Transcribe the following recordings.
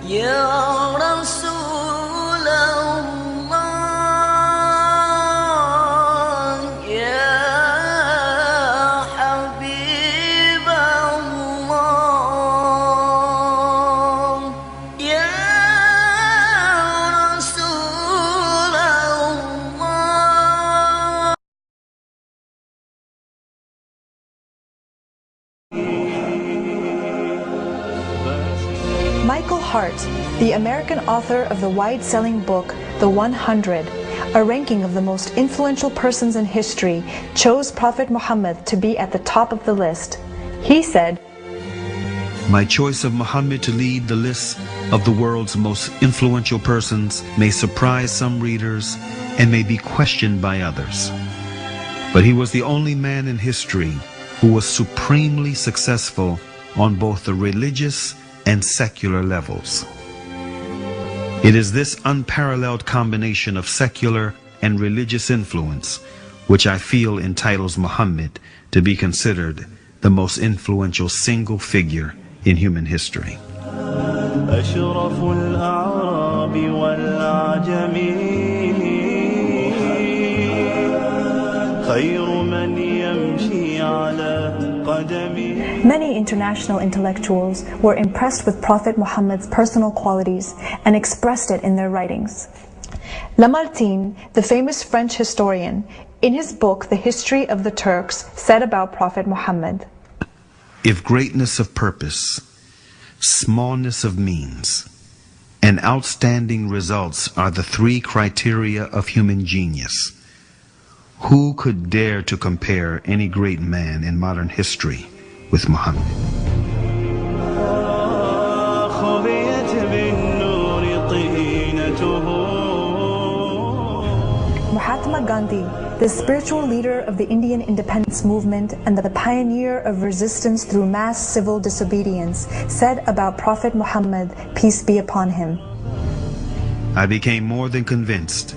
يا رسول الله يا حبيب الله يا رسول الله. Michael Hart, the American author of the wide-selling book The 100, a ranking of the most influential persons in history, chose Prophet Muhammad to be at the top of the list. He said, "My choice of Muhammad to lead the list of the world's most influential persons may surprise some readers and may be questioned by others. But he was the only man in history who was supremely successful on both the religious and secular levels. It is this unparalleled combination of secular and religious influence which I feel entitles Muhammad to be considered the most influential single figure in human history." أشرف الأعراب والعجم خير من يمشي على قدمه. Many international intellectuals were impressed with Prophet Muhammad's personal qualities and expressed it in their writings. Lamartine, the famous French historian, in his book The History of the Turks, said about Prophet Muhammad, "If greatness of purpose, smallness of means, and outstanding results are the three criteria of human genius, who could dare to compare any great man in modern history with Muhammad?" Mahatma Gandhi, the spiritual leader of the Indian independence movement and the pioneer of resistance through mass civil disobedience, said about Prophet Muhammad, peace be upon him, "I became more than convinced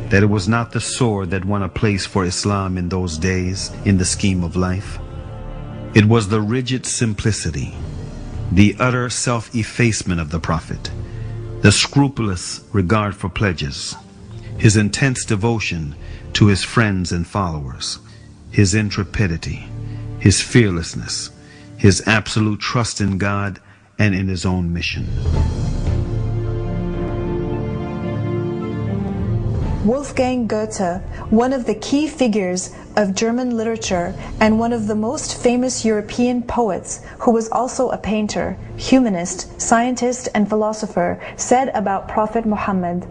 that it was not the sword that won a place for Islam in those days in the scheme of life. It was the rigid simplicity, the utter self-effacement of the Prophet, the scrupulous regard for pledges, his intense devotion to his friends and followers, his intrepidity, his fearlessness, his absolute trust in God and in his own mission." Wolfgang Goethe, one of the key figures of German literature and one of the most famous European poets, who was also a painter, humanist, scientist, and philosopher, said about Prophet Muhammad,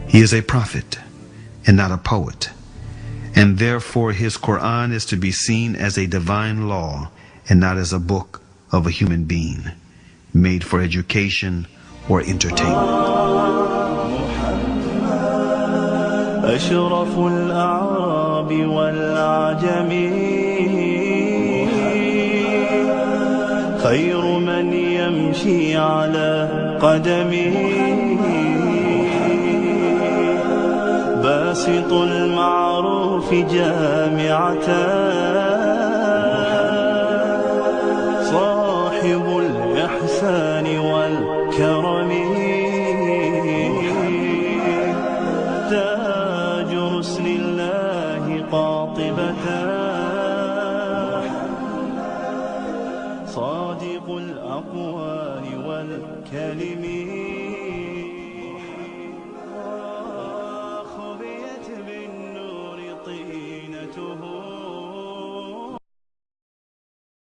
"He is a prophet and not a poet, and therefore his Quran is to be seen as a divine law and not as a book of a human being, made for education or entertainment." أشرف الأعراب والعجم خير من يمشي على قدمه باسط المعروف جامعة صاحب الإحسان والكرم تاج رسل الله قاطبة صادق الأقوال والكلم